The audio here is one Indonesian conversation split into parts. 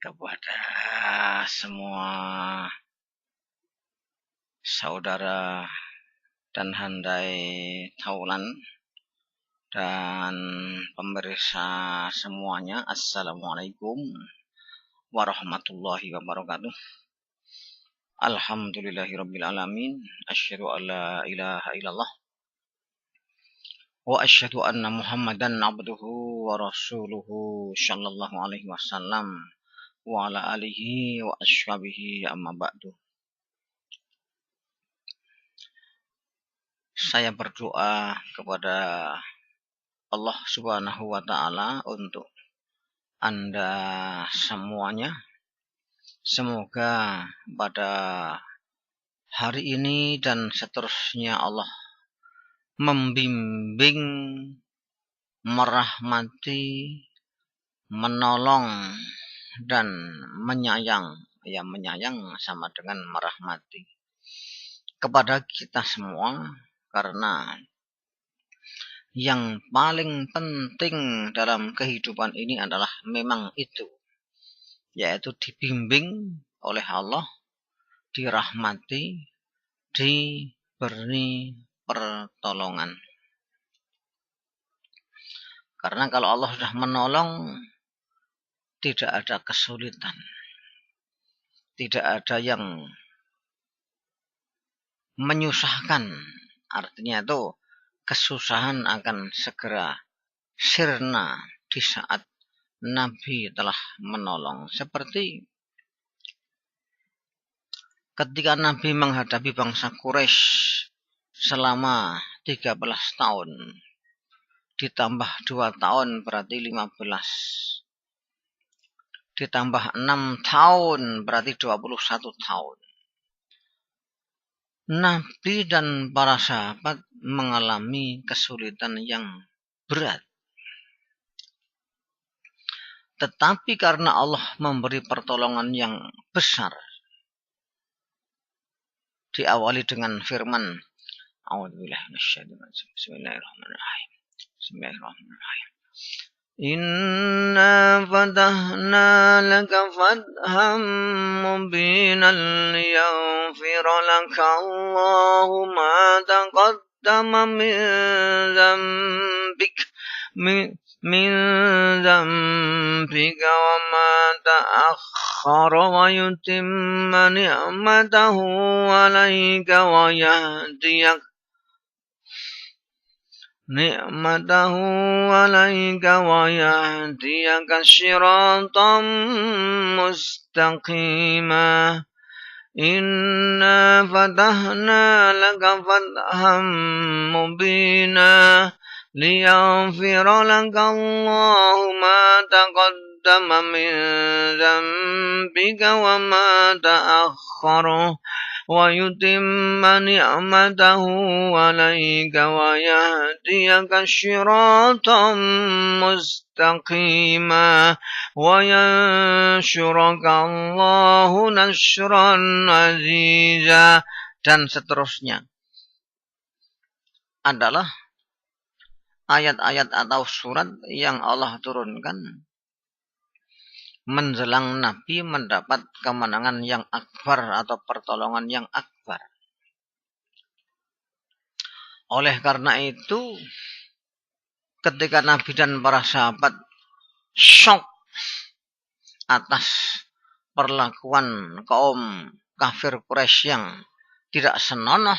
kepada semua saudara dan handai taulan dan pemirsa semuanya. Assalamualaikum warahmatullahi wabarakatuh. Alhamdulillahirabbil alamin. Asyhadu an la ilaha illallah wa asyhadu anna Muhammadan abduhu wa rasuluhu sallallahu alaihi wasallam wa ala alihi wa ashabihi amma ba'du. Saya berdoa kepada Allah Subhanahu wa taala untuk Anda semuanya. Semoga pada hari ini dan seterusnya Allah membimbing, merahmati, menolong dan menyayang. Ya, menyayang sama dengan merahmati kepada kita semua, karena yang paling penting dalam kehidupan ini adalah memang itu, yaitu dibimbing oleh Allah, dirahmati, diberi pertolongan. Karena kalau Allah sudah menolong, tidak ada kesulitan, tidak ada yang menyusahkan. Artinya itu kesusahan akan segera sirna di saat Nabi telah menolong. Seperti ketika Nabi menghadapi bangsa Quraisy selama 13 tahun, ditambah 2 tahun berarti 15, ditambah 6 tahun berarti 21 tahun. Nabi dan para sahabat mengalami kesulitan yang berat. Tetapi karena Allah memberi pertolongan yang besar, diawali dengan firman, A'udzubillahi minasyaitonir rajim. Bismillahirrahmanirrahim. Bismillahirrahmanirrahim. Inna fatahna laka fatham mubinan liyaghfira laka Allahu ma taqaddama min dzambika wa ma ta'akhkhara wa yutimma ni'matahu 'alaika wa yahdiyaka siratan mustaqima. Inna fatahna laka fatham mubina liyaghfira laka Allahu ma taqaddama min dzambika wa ma ta'akhkhara wa yutimma ni'matahu 'alaika wa yahdiyaka siratan mustaqima wa yansuraka Allahu nasran aziza, dan seterusnya adalah ayat-ayat atau surat yang Allah turunkan menjelang Nabi mendapat kemenangan yang akbar atau pertolongan yang akbar. Oleh karena itu, ketika Nabi dan para sahabat syok atas perlakuan kaum kafir Quraisy yang tidak senonoh,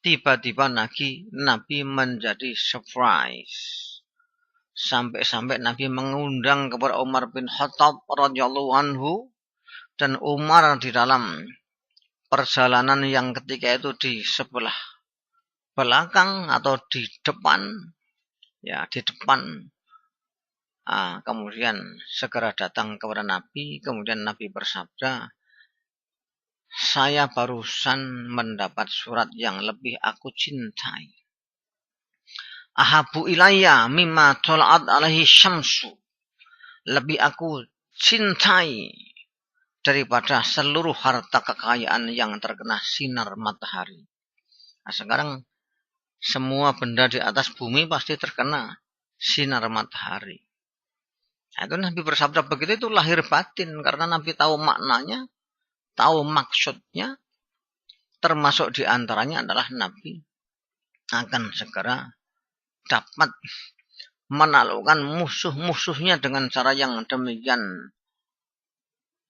tiba-tiba Nabi menjadi surprise. Sampai-sampai Nabi mengundang kepada Umar bin Khattab radhiyallahu anhu, dan Umar di dalam perjalanan yang ketika itu di sebelah belakang atau di depan, ya di depan, kemudian segera datang kepada Nabi. Kemudian Nabi bersabda, saya barusan mendapat surat yang lebih aku cintai. Ahabu ilayya mimma tola'at alaihi syamsu. Lebih aku cintai daripada seluruh harta kekayaan yang terkena sinar matahari. Nah, sekarang semua benda di atas bumi pasti terkena sinar matahari. Nah, itu Nabi bersabda begitu itu lahir batin karena Nabi tahu maknanya, tahu maksudnya, termasuk diantaranya adalah Nabi akan segera dapat menaklukkan musuh-musuhnya dengan cara yang demikian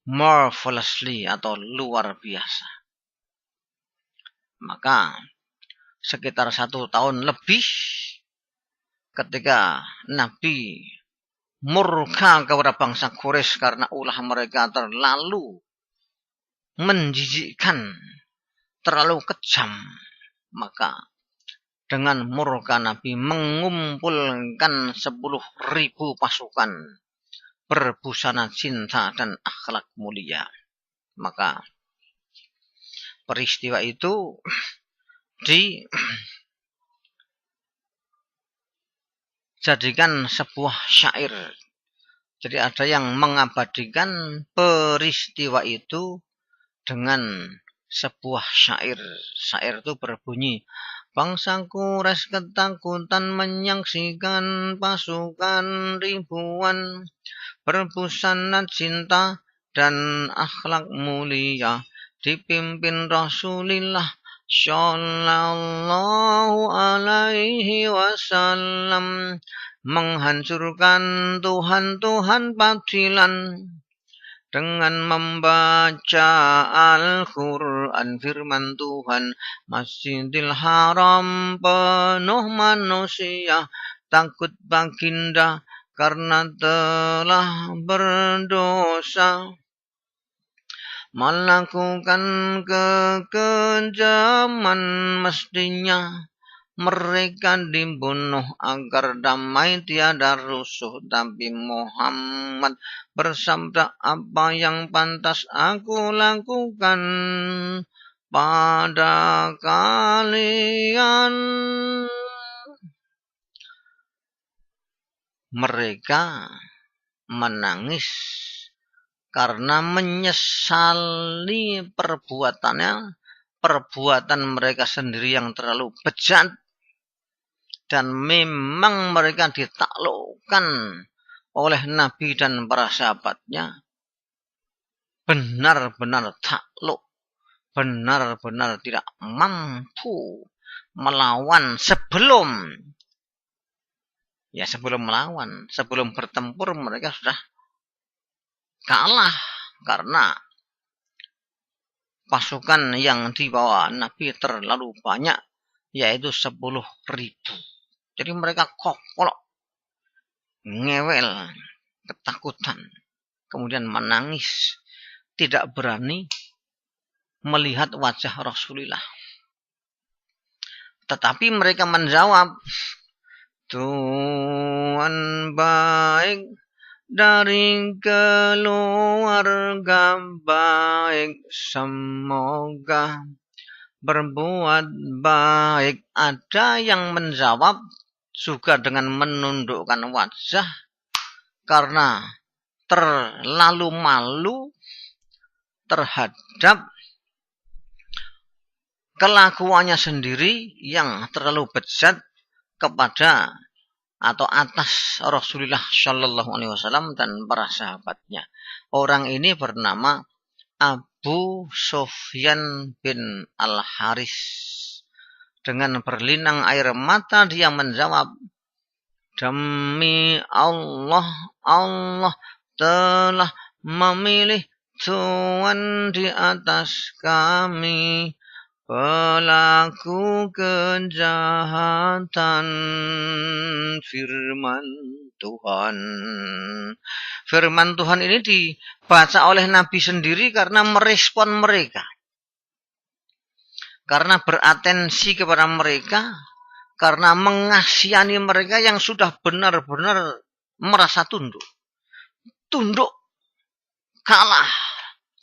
marvelously atau luar biasa. Maka sekitar 1 tahun lebih ketika Nabi murka kepada bangsa Quraisy karena ulah mereka terlalu menjijikkan, terlalu kejam, maka dengan murka Nabi mengumpulkan 10.000 pasukan berbusana cinta dan akhlak mulia. Maka peristiwa itu dijadikan sebuah syair. Jadi ada yang mengabadikan peristiwa itu dengan sebuah syair. Syair itu berbunyi, bangsa Quraisy ketakutan menyaksikan pasukan ribuan berbusana cinta dan akhlak mulia dipimpin Rasulullah Shallallahu alaihi wasallam menghancurkan Tuhan-Tuhan batilan dengan membaca Al-Quran firman Tuhan, Masjidil Haram penuh manusia, takut baginda karena telah berdosa, melakukan kekejaman mestinya. Mereka dibunuh agar damai tiada rusuh. Tapi Muhammad bersabda, apa yang pantas aku lakukan pada kalian. Mereka menangis karena menyesali perbuatan mereka sendiri yang terlalu bejat. Dan memang mereka ditaklukkan oleh Nabi dan para sahabatnya. Benar-benar takluk. Benar-benar tidak mampu melawan sebelum melawan. Sebelum bertempur mereka sudah kalah. Karena pasukan yang dibawa Nabi terlalu banyak. Yaitu 10.000. Jadi mereka kokolok, ngewel, ketakutan, kemudian menangis, tidak berani melihat wajah Rasulullah. Tetapi mereka menjawab, Tuhan baik dari keluarga baik, semoga berbuat baik. Ada yang menjawab juga dengan menundukkan wajah karena terlalu malu terhadap kelakuannya sendiri yang terlalu bejat kepada atau atas Rasulullah Shallallahu Alaihi Wasallam dan para sahabatnya. Orang ini bernama Abu Sufyan bin Al-Haris. Dengan berlinang air mata dia menjawab, demi Allah, Allah telah memilih Tuhan di atas kami, pelaku kejahatan firman Tuhan. Firman Tuhan ini dibaca oleh Nabi sendiri karena merespon mereka. Karena beratensi kepada mereka, karena mengasihani mereka yang sudah benar-benar merasa tunduk. Tunduk, kalah,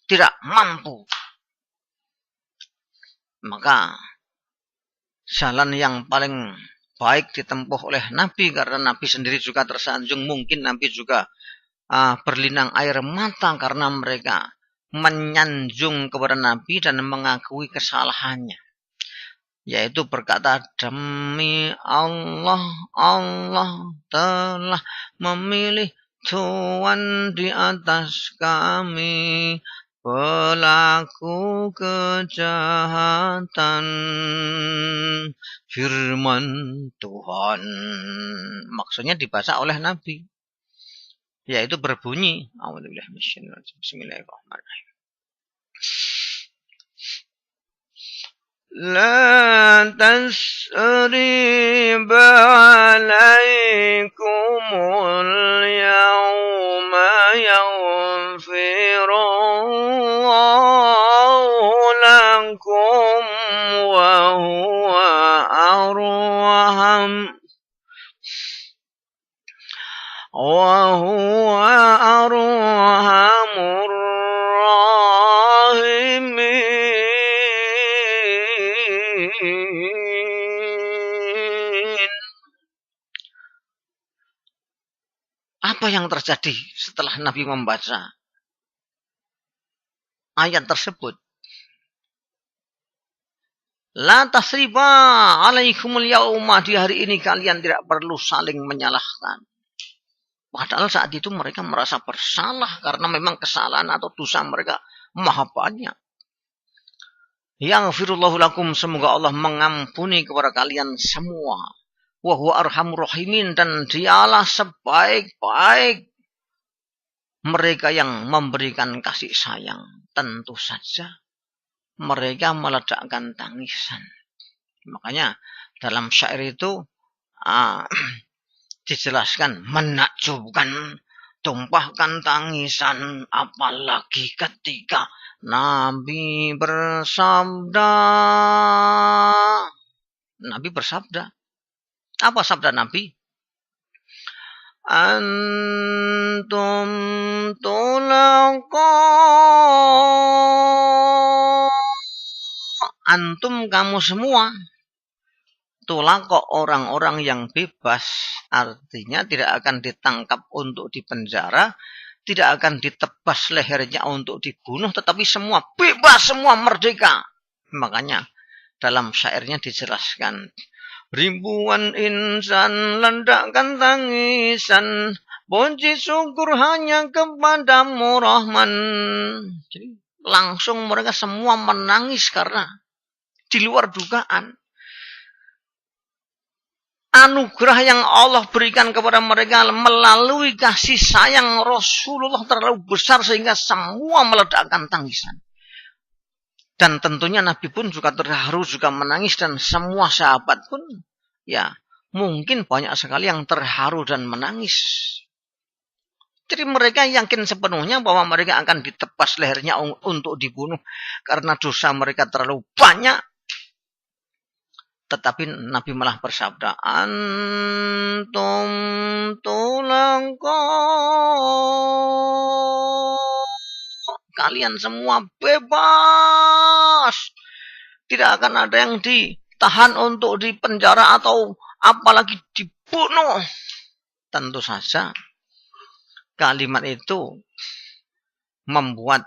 tidak mampu. Maka jalan yang paling baik ditempuh oleh Nabi, karena Nabi sendiri juga tersanjung, mungkin Nabi juga berlinang air mata karena mereka menyanjung kepada Nabi dan mengakui kesalahannya. Yaitu berkata, demi Allah, Allah telah memilih Tuhan di atas kami, pelaku kejahatan. Firman Tuhan, maksudnya dibaca oleh Nabi, yaitu berbunyi, Bismillahirrahmanirrahim. La tasrib alaikumul yawma yaghfirullahu lakum wa huwa arhamur rahimin. Apa yang terjadi setelah Nabi membaca ayat tersebut? La tasriba alaikumul yauma, di hari ini kalian tidak perlu saling menyalahkan. Padahal saat itu mereka merasa bersalah karena memang kesalahan atau dosa mereka maha banyak. Yaghfirullahu lakum, semoga Allah mengampuni kepada kalian semua. Wa huwa arhamur rahimin, dan dialah sebaik-baik mereka yang memberikan kasih sayang. Tentu saja mereka meledakkan tangisan. Makanya dalam syair itu dijelaskan, menakjubkan, tumpahkan tangisan, apalagi ketika Nabi bersabda. Nabi bersabda. Apa sabda Nabi? Antum tulaqa, antum kamu semua, tulaqa orang-orang yang bebas, artinya tidak akan ditangkap untuk dipenjara, tidak akan ditebas lehernya untuk dibunuh, tetapi semua bebas, semua merdeka. Makanya dalam syairnya dijelaskan, ribuan insan ledakkan tangisan, puji syukur hanya kepadamu Rahman. Jadi langsung mereka semua menangis karena di luar dugaan anugerah yang Allah berikan kepada mereka melalui kasih sayang Rasulullah terlalu besar sehingga semua meledakkan tangisan. Dan tentunya Nabi pun juga terharu, juga menangis, dan semua sahabat pun ya mungkin banyak sekali yang terharu dan menangis. Jadi mereka yakin sepenuhnya bahwa mereka akan ditebas lehernya untuk dibunuh karena dosa mereka terlalu banyak. Tetapi Nabi malah bersabda, antum tulaqa, kalian semua bebas. Tidak akan ada yang ditahan untuk dipenjara atau apalagi dibunuh. Tentu saja kalimat itu membuat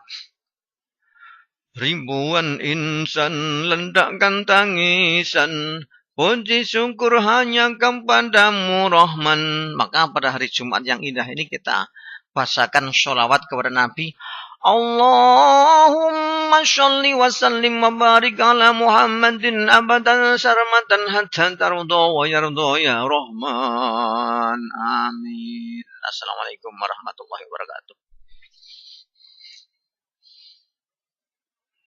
ribuan insan ledakkan tangisan, puji syukur hanya kepadamu Rahman. Maka pada hari Jumat yang indah ini kita bacakan sholawat kepada Nabi. Allahumma sholli wa sallim wa barik ala Muhammadin abadan sarmatan hatta tarda wa yarda ya Rahman. Amin. Assalamualaikum warahmatullahi wabarakatuh.